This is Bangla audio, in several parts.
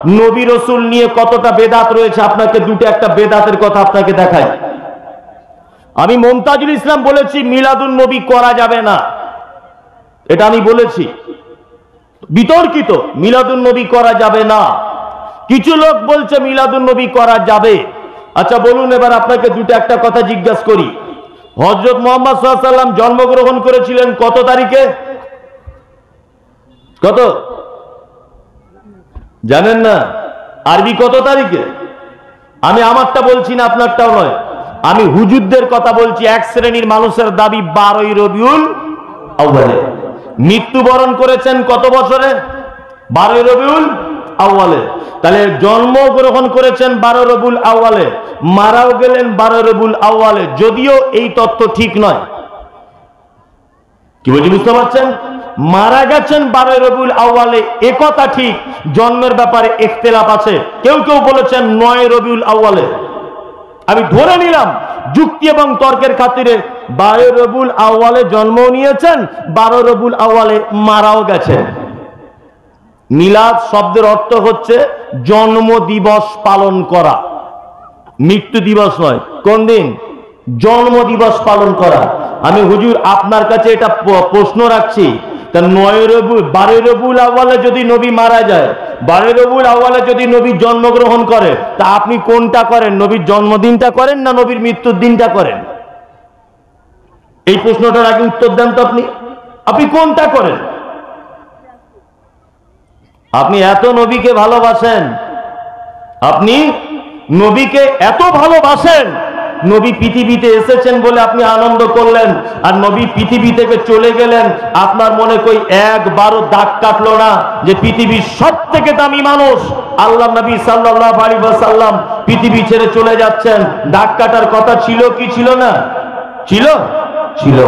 নবী রসুল নিয়ে কতটা বেদাত রয়েছে আপনাকে দুটো একটা বেদাতের কথা আপনাকে দেখাই। আমি মুমতাজুল ইসলাম বলেছি মিলাদুন নবী করা যাবে না, এটা আমি বলেছি, বিতর্কিত, মিলাদুন নবী করা যাবে না। কিছু লোক বলছে মিলাদুন নবী করা যাবে। আচ্ছা বলুন এবার আপনাকে দুটো একটা কথা জিজ্ঞাসা করি। হযরত মুহাম্মদ সাল্লাল্লাহু আলাইহি ওয়াসাল্লাম জন্মগ্রহণ করেছিলেন কত তারিখে? কত জানেন না? আরবি কত তারিখে? আমি আমারটা বলছি না, আপনারটাও নয়, আমি হুজুরদের কথা বলছি। এক শ্রেণীর মানুষের দাবি 12ই রবিউল আউয়ালে। মৃত্যুবরণ করেছেন কত বছরে? 12ই রবিউল আউয়ালে। তাহলে জন্মগ্রহণ করেছেন 12 রবিউল আউয়ালে, মারাও গেলেন 12 রবিউল আউয়ালে, যদিও এই তথ্য ঠিক নয়। কি বলছি বুঝতে পারছেন? মারা গেছেন 12 রবিউল আউয়ালে এ কথা ঠিক, জন্মের ব্যাপারে ইখতিলাফ আছে। কেউ কেউ বলেছেন 9 রবিউল আউয়ালে। আমি ধরে নিলাম যুক্তি এবং তর্কের খাতিরে 12 রবিউল আউয়ালে জন্ম নিয়েছেন, 12 রবিউল আউয়ালে মারাও গেছেন। মিলাদ শব্দের অর্থ হচ্ছে জন্ম দিবস পালন করা, মৃত্যু দিবস নয়। কোন দিন? জন্ম দিবস পালন করা। আমি হুজুর আপনার কাছে এটা প্রশ্ন রাখছি, তা 12 রবিউল আউয়ালে যদি নবী মারা যায়, 12 রবিউল আউয়ালে যদি নবী জন্মগ্রহণ করে, তা আপনি কোনটা করেন? নবীর জন্মদিনটা করেন না নবীর মৃত্যুর দিনটা করেন? এই প্রশ্নটার আগে উত্তর দেন তো। আপনি কোনটা করেন? আপনি এত নবীকে ভালোবাসেন, আপনি নবীকে এত ভালোবাসেন, নবী পৃথিবীতে এসেছেন বলে আপনি আনন্দ করলেন, আর নবী পৃথিবী থেকে চলে গেলেন, আপনার মনে কই একবারও দাগ কাটলো না যে পৃথিবীর সবথেকে দামি মানুষ আল্লাহ নবী সাল্লাল্লাহু আলাইহি ওয়াসাল্লাম পৃথিবী ছেড়ে চলে যাচ্ছেন? দাগ কাটার কথা ছিল কি ছিল না? ছিল, ছিল।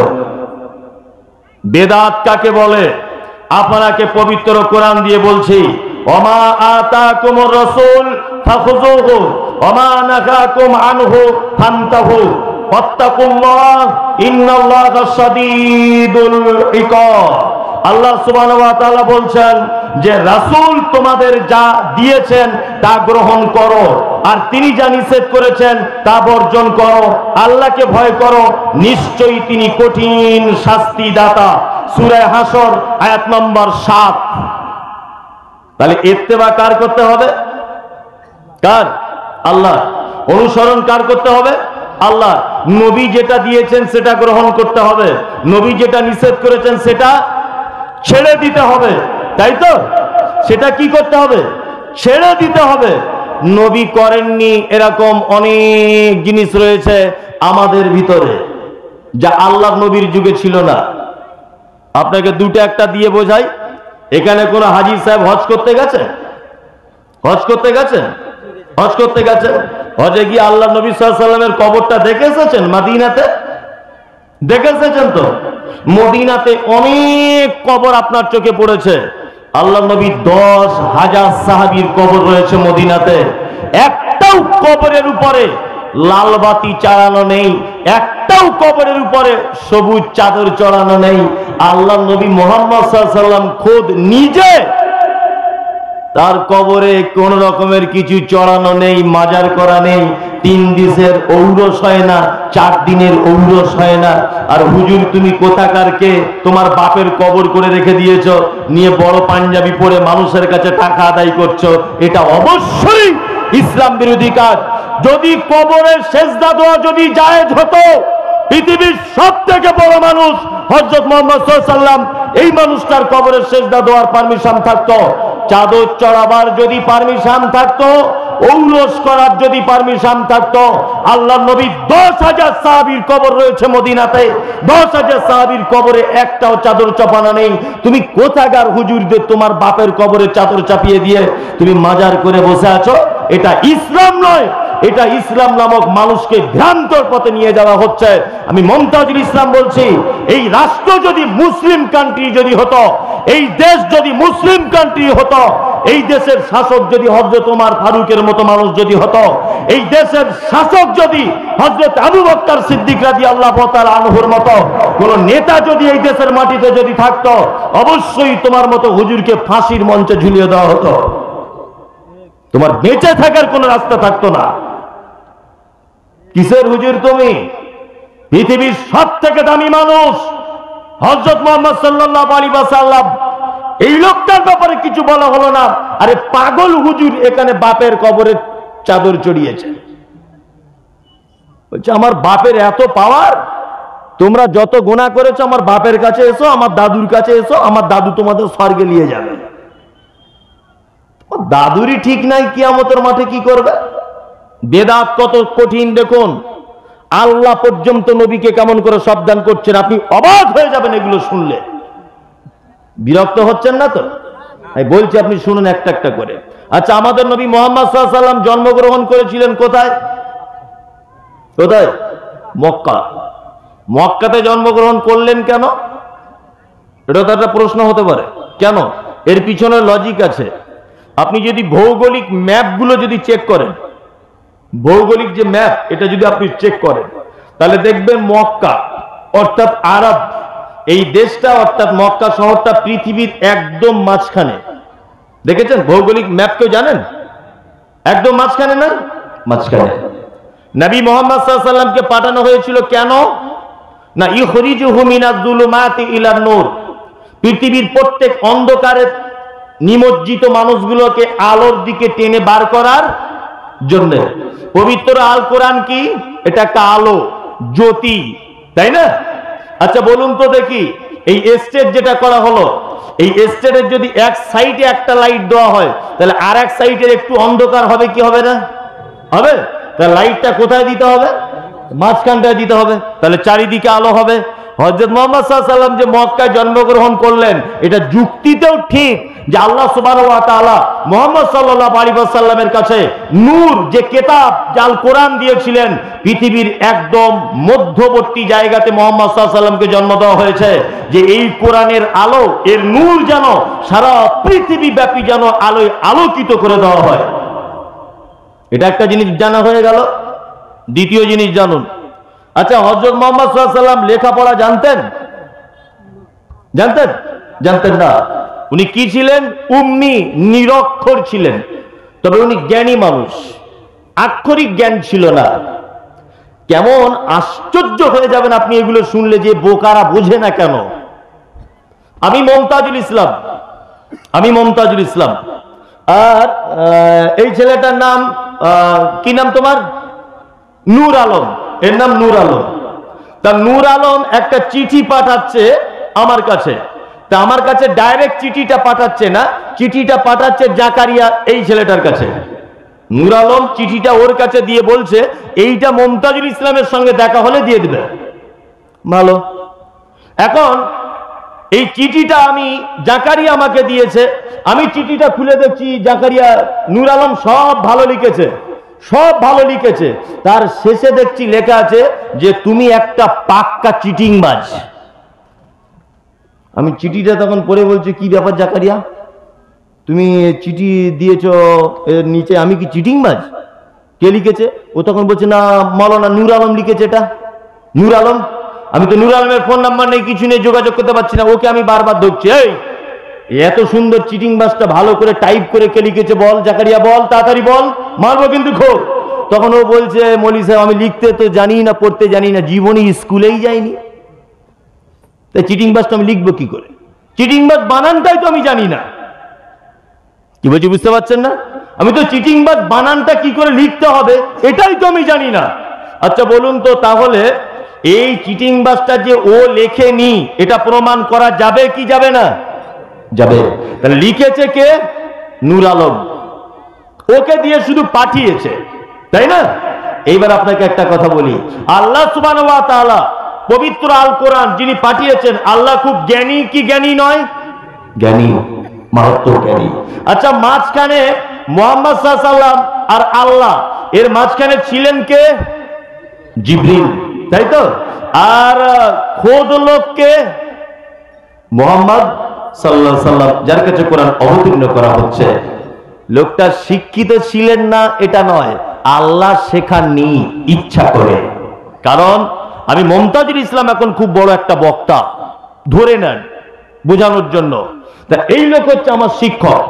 বেদাত কাকে বলে? আপনাকে পবিত্র কোরআন দিয়ে বলছি, ওমা আতাকুমুর রাসূল ফাখুযুহু ওমা নাহাকুম আনহু ফান্তাহু ওয়াত্তাকুল্লাহ ইন্নাল্লাহা শাদীদুল ইকাব। আল্লাহ সুবহানাহু ওয়া তাআলা বলছেন যে রাসূল তোমাদের যা দিয়েছেন তা গ্রহণ করো, আর তিনি যা নিষেধ করেছেন তা বর্জন করো। আল্লাহকে ভয় করো, নিশ্চয়ই তিনি কঠিন শাস্তি দাতা। সূরা হাসর আয়াত নম্বর 7। তাহলে ইত্তেবা কার করতে হবে? কার? আল্লাহ। অনুসরণ কার করতে হবে? আল্লাহ। নবী যেটা দিয়েছেন সেটা গ্রহণ করতে হবে, নবী যেটা নিষেধ করেছেন সেটা ছেড়ে দিতে হবে, তাই তো? সেটা কি করতে হবে? ছেড়ে দিতে হবে। নবী করেননি এরকম অনেক জিনিস রয়েছে আমাদের ভিতরে যা আল্লাহ নবীর যুগে ছিল না। আপনাকে দুটো একটা দিয়ে বোঝাই। এখানে কোন হাজী সাহেব হজ করতে গেছে? হজ করতে গেছেন? হজ করতে গেছেন, হজে গিয়ে আল্লাহ নবী সাল্লাল্লাহু আলাইহি ওয়াসাল্লামের কবরটা দেখে এসেছেন? মদিনাতে দেখে এসেছেন তো? মদিনাতে অনেক কবর আপনার চোখে পড়েছে। আল্লাহ নবী 10,000 সাহাবীর কবর রয়েছে মদিনাতে। একটাও কবরের উপরে লাল বাতি চালানো নেই, একটাও কবরের উপরে সবুজ চাদর চড়ানো নেই। আল্লাহ নবী মুহাম্মদ সাল্লাল্লাহু আলাইহি ওয়াসাল্লাম খোদ নিজে তার কবরে কোন রকমের কিছু চড়ানো নেই, মাজার করা নেই। 3 দিনের ঔরস হয় না, 4 দিনের ঔরস হয় না। আর হুজুর তুমি কোথাকার কে? তোমার বাপের কবর করে রেখে দিয়েছো, নিয়ে বড় পাঞ্জাবি পরে মানুষের কাছে টাকা আদায় করছো। এটা অবশ্যই ইসলাম বিরোধী কাজ। যদি কবরের সেজদা দেওয়া যদি জায়েজ হতো, পৃথিবীর সবথেকে বড় মানুষ হযরত মুহাম্মদ সাল্লাল্লাহু আলাইহি ওয়াসাল্লাম, এই মানুষটার কবরের সেজদা দেওয়ার পারমিশন থাকতো, চাদর চড়াবার যদি পারমিশন থাকতো, ঔরস করার যদি পারমিশন থাকতো। আল্লাহ নবী 10,000 সাহাবীর কবর রয়েছে মদিনাতে, 10,000 সাহাবীর কবরে একটাও চাদর চাপানো নেই। তুমি কোথাকার হুজুরদের তোমার বাপের কবরে চাদর চাপিয়ে দিয়ে তুমি মাজার করে বসে আছো? এটা ইসলাম নয়, এটা ইসলাম নামক মানুষকে ভ্রান্তর পথে নিয়ে যাওয়া হচ্ছে। আমি মুমতাজুল ইসলাম বলছি, এই রাষ্ট্র যদি মুসলিম কান্ট্রি যদি হতো, এই দেশ যদি মুসলিম কান্ট্রি হতো, এই দেশের শাসক যদি হযরত ওমর ফারুকের মতো মানুষ যদি হতো, এই দেশের শাসক যদি হযরত আবু বকর সিদ্দিক রাদিয়াল্লাহু তাআলা আনহুর মতো কোন নেতা যদি এই দেশের মাটিতে যদি থাকতো, অবশ্যই তোমার মতো হুজুরকে ফাঁসির মঞ্চে ঝুলিয়ে দেওয়া হতো। তোমার বেঁচে থাকার কোনো রাস্তা থাকতো না। কিসের হুজুর তুমি? পৃথিবীর সব থেকে দামি মানুষ হযরত মুহাম্মদ সাল্লাল্লাহু আলাইহি ওয়াসাল্লাম, এই লোকটার ব্যাপারে কিছু বলা হলো না। আরে পাগল হুজুর এখানে বাপের কবরে চাদর চড়িয়েছে। বলছে আমার বাপের এত পাওয়ার, তোমরা যত গুনাহ করেছো আমার বাপের কাছে এসো, আমার দাদুর কাছে এসো, আমার দাদু তোমাদের স্বর্গে নিয়ে যাবে। দাদুরই ঠিক নাই কিয়ামতের মাঠে কি করবে? বেদাত কত কঠিন দেখুন। আল্লাহ পর্যন্ত নবীকে কেমন করে সাবধান করছেন, আপনি অবাক হয়ে যাবেন এগুলো শুনলে। বিরক্ত হচ্ছেন না তো? আমি বলছি আপনি শুনুন একটা একটা করে। আচ্ছা, আমাদের নবী মুহাম্মদ সাল্লাল্লাহু আলাইহি ওয়াসাল্লাম জন্মগ্রহণ করেছিলেন কোথায়? কোথায়? মক্কা। মক্কাতে জন্মগ্রহণ করলেন কেন? এটা তো একটা প্রশ্ন হতে পারে। কেন? এর পিছনে লজিক আছে। আপনি যদি ভৌগোলিক ম্যাপগুলো যদি চেক করেন, ভৌগোলিক যে ম্যাপ এটা যদি আপনি চেক করেন, তাহলে দেখবেন মক্কা অর্থাৎ আরব এই দেশটা অর্থাৎ মক্কা শহরটা পৃথিবীর একদম মাঝখানে। দেখেছেন ভৌগোলিক ম্যাপ কেউ জানেন? একদম মাঝখানে না? মাঝখানে। নবী মুহাম্মদ সাল্লাল্লাহু আলাইহি ওয়াসাল্লামকে পাঠানো হয়েছিল কেন? না ইখরিজুহু মিনাজ যুলুমাতি ইলান নূর, পৃথিবীর প্রত্যেক অন্ধকারে নিমজ্জিত মানুষগুলোকে আলোর দিকে টেনে বার করার জন্য। পবিত্র আল কোরআন কি? এটা একটা আলো, জ্যোতি, তাই না? আচ্ছা বলুন তো দেখি, এই স্টেট যেটা করা হলো, এই স্টেটের যদি এক সাইডে একটা লাইট দেওয়া হয়, তাহলে আর এক সাইডের একটু অন্ধকার হবে কি হবে না? হবে। তাহলে লাইটটা কোথায় দিতে হবে? মাঝখানটায় দিতে হবে, তাহলে চারিদিকে আলো হবে। হযরত মুহাম্মদ সাল্লাল্লাহু আলাইহি ওয়াসাল্লাম যে মক্কায় জন্মগ্রহণ করলেন, এটা যুক্তিতেও ঠিক যে আল্লাহ সুবহানাহু ওয়া তাআলা মুহাম্মদ সাল্লাল্লাহু আলাইহি ওয়াসাল্লামের কাছে নূর যে কিতাব আল কোরআন দিয়েছিলেন, পৃথিবীর একদম মধ্যবর্তী জায়গাতে মুহাম্মদ সাল্লাল্লাহু আলাইহি ওয়াসাল্লামকে জন্ম দেওয়া হয়েছে, যে এই কোরআনের আলো, এর নূর যেন সারা পৃথিবী ব্যাপী যেন আলোয় আলোকিত করে দেওয়া হয়। এটা একটা জিনিস জানা হয়ে গেল। দ্বিতীয় জিনিস জানুন। আচ্ছা, হযরত মুহাম্মদ সাল্লাল্লাহু আলাইহি ওয়াসাল্লাম লেখাপড়া জানতেন? জানতেন? জানতেন না। উনি কি ছিলেন? উম্মি, নিরক্ষর ছিলেন। তবে উনি জ্ঞানী মানুষ, আক্ষরিক জ্ঞান ছিল না। কেমন আশ্চর্য হয়ে যাবেন আপনি এগুলো শুনলে, যে বোকারা বোঝে না কেন। আমি মমতাজুল ইসলাম, আমি মমতাজুল ইসলাম। আর এই ছেলেটার নাম কি নাম তোমার? নূর আলম। এর নাম নূর আলম। তা নূর আলম একটা চিঠি পাঠাচ্ছে আমার কাছে। তা আমার কাছে ডাইরেক্ট চিঠিটা পাঠাচ্ছে না, চিঠিটা পাঠাচ্ছে জাকারিয়া এই ছেলেটার কাছে। নূর আলম চিঠিটা ওর কাছে দিয়ে বলছে এইটা মমতাজুল ইসলামের সঙ্গে দেখা হলে দিয়ে দেবে। ভালো। এখন এই চিঠিটা আমি জাকারিয়া আমাকে দিয়েছে, আমি চিঠিটা খুলে দেখছি জাকারিয়া নূর আলম সব ভালো লিখেছে, সব ভালো লিখেছে। তার শেষে দেখছি লেখা আছে যে তুমি একটা পাক্কা চিটিংবাজ। আমি চিঠিটা তখন পড়ে বলছি কি ব্যাপার জাকারিয়া, তুমি চিঠি দিয়েছো, এর নিচে আমি কি চিটিংবাজ? কে লিখেছে? ও তখন বলছে না মাওলানা নূর আলম লিখেছে। এটা নূর আলম? আমি তো নূর আলমের ফোন নাম্বার নেই, কিছু নেই, যোগাযোগ করতে পারছি না। ওকে আমি বারবার ধরছি, এই এত সুন্দর চিটিংবাজটা ভালো করে টাইপ করে কে লিখেছে বল জাকারিয়া, বল তাড়াতাড়ি বল, মারবো কিন্তু খুব। তখন ও বলছে মৌলী সাহেব আমি লিখতে তো জানি না, পড়তে জানি না, জীবনে স্কুলেই যাইনি, তাই চিটিংবাজটা আমি লিখবো কি করে? চিটিংবাজ বানানটাই তো আমি জানি না। কি বলছি বুঝতে পারছেন না? আমি তো চিটিংবাজ বানানটা কি করে লিখতে হবে এটাই তো আমি জানি না। আচ্ছা বলুন তো তাহলে এই চিটিংবাজটা যে ও লেখেনি এটা প্রমাণ করা যাবে কি যাবে না? যাবে। তাহলে লিখেছে কে? নূর আলম। ওকে দিয়ে শুধু পাঠিয়েছে, তাই না? এইবার আপনাকে একটা কথা বলি, আল্লাহ সুবহানাহু ওয়া তাআলা পবিত্র আল কোরআন যিনি পাঠিয়েছেন, আল্লাহ খুব জ্ঞানী কি জ্ঞানী নয়? জ্ঞানী, মারাত্মক জ্ঞানী। আচ্ছা মাঝখানে মুহাম্মদ সাল্লাল্লাহু আলাইহি ওয়াসাল্লাম আর আল্লাহ, এর মাঝখানে ছিলেন কে? জিবরিল, তাই তো? আর খোদ লোককে মুহাম্মদ সাল্লাল্লাহু আলাইহি ওয়াসাল্লাম, যার কাছে কোরআন অবতীর্ণ করা হচ্ছে। লোকটা শিক্ষিত ছিলেন না এটা নয়, আল্লাহ শেখাননি ইচ্ছা করে। কারণ আমি মমতাজুল ইসলাম এখন খুব বড় একটা বক্তা, ধরে নেন বোঝানোর জন্য। তা এই লোক হচ্ছে আমার শিক্ষক,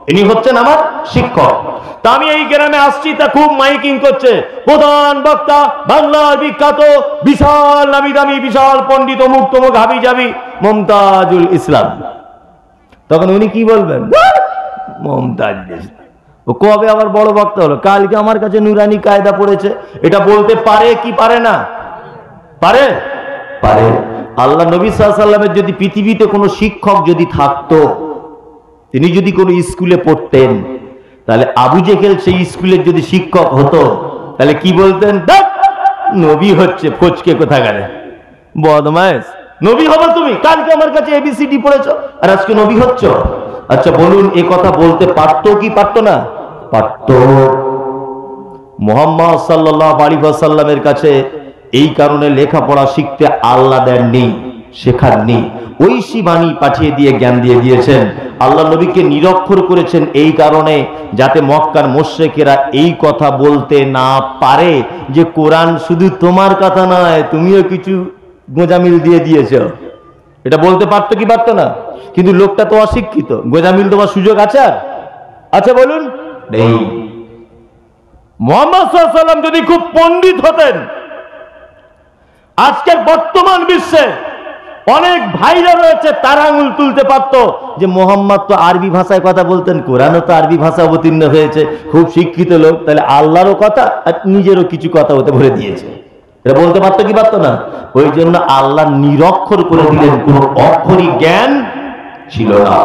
ইনি হচ্ছেন আমার শিক্ষক। তা আমি এই গ্রামে আসছি, তা খুব মাইকিং করছে, প্রধান বক্তা বাংলার বিখ্যাত বিশাল নামি দামি বিশাল পণ্ডিত অমুক তমুক হাবি যাবি মমতাজুল ইসলাম। তখন উনি কি বলবেন? মমতাজ ও কবে আবার বড় বক্তা হলো? কালকে আমার কাছে নুরানি কায়দা পড়েছে। এটা বলতে পারে কি পারে না? পারে, পারে। আল্লাহ নবী সাল্লাল্লাহু আলাইহি ওয়াসাল্লামের যদি পৃথিবীতে কোনো শিক্ষক যদি থাকতো, তিনি যদি কোনো স্কুলে পড়তেন, তাহলে আবু জেহেল সেই স্কুলের যদি শিক্ষক হতো, তাহলে কি বলতেন? নবী হচ্ছে ফচকে কোথাকারে, বদমাইশ, নবী হবে তুমি, কালকে আমার কাছে এবিসিডি পড়েছো আর আজকে নবী হচ্ছ। আচ্ছা বলুন, এ কথা বলতে পারতো কি পারতো না? পারতো। মুহাম্মদ সাল্লাল্লাহু আলাইহি ওয়াসাল্লামের কাছে এই কারণে লেখাপড়া শিখতে আল্লাহ দেননি, শেখাননি, ঐশী বাণী পাঠিয়ে দিয়ে জ্ঞান দিয়ে দিয়েছেন। আল্লাহ নবীকে নিরক্ষর করেছেন এই কারণে, যাতে মক্কার মুশরিকেরা এই কথা বলতে না পারে যে কোরআন শুধু তোমার কথা নয়, তুমিও কিছু গোঁজামিল দিয়ে দিয়েছ। এটা বলতে পারতো কি পারতো না? কিন্তু লোকটা তো অশিক্ষিত, গোঁজামিল তোমার সুযোগ আছে? আর আচ্ছা বলুন, নেই। মুহাম্মদ সাল্লাল্লাহু আলাইহি ওয়াসাল্লাম যদি খুব পণ্ডিত হতেন, আজকের বর্তমান বিশ্বে অনেক ভাইরা রয়েছে, তারা আঙুল তুলতে পারত যে মোহাম্মদ তো আরবি ভাষায় কথা বলতেন, কোরআনও তো আরবি ভাষা অবতীর্ণ হয়েছে, খুব শিক্ষিত লোক, তাহলে আল্লাহরও কথা আর নিজেরও কিছু কথা হতে ভরে দিয়েছে। এটা বলতে পারতো কি পারতো না? ওই জন্য আল্লাহ নিরক্ষর করে দিলেন, কোন অক্ষরই জ্ঞান ছিল না।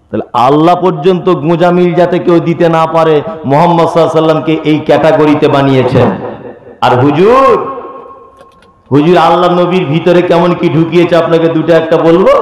তাহলে আল্লাহ পর্যন্ত গোঁজামিল যাতে কেউ দিতে না পারে, মুহাম্মদ সাল্লাল্লাহু আলাইহি ওয়াসাল্লামকে এই ক্যাটাগরিতে বানিয়েছেন। আর হুজুর আল্লাহ নবীর ভিতরে কেমন কি ঢুকিয়েছে আপনাকে দুটো একটা বলবো।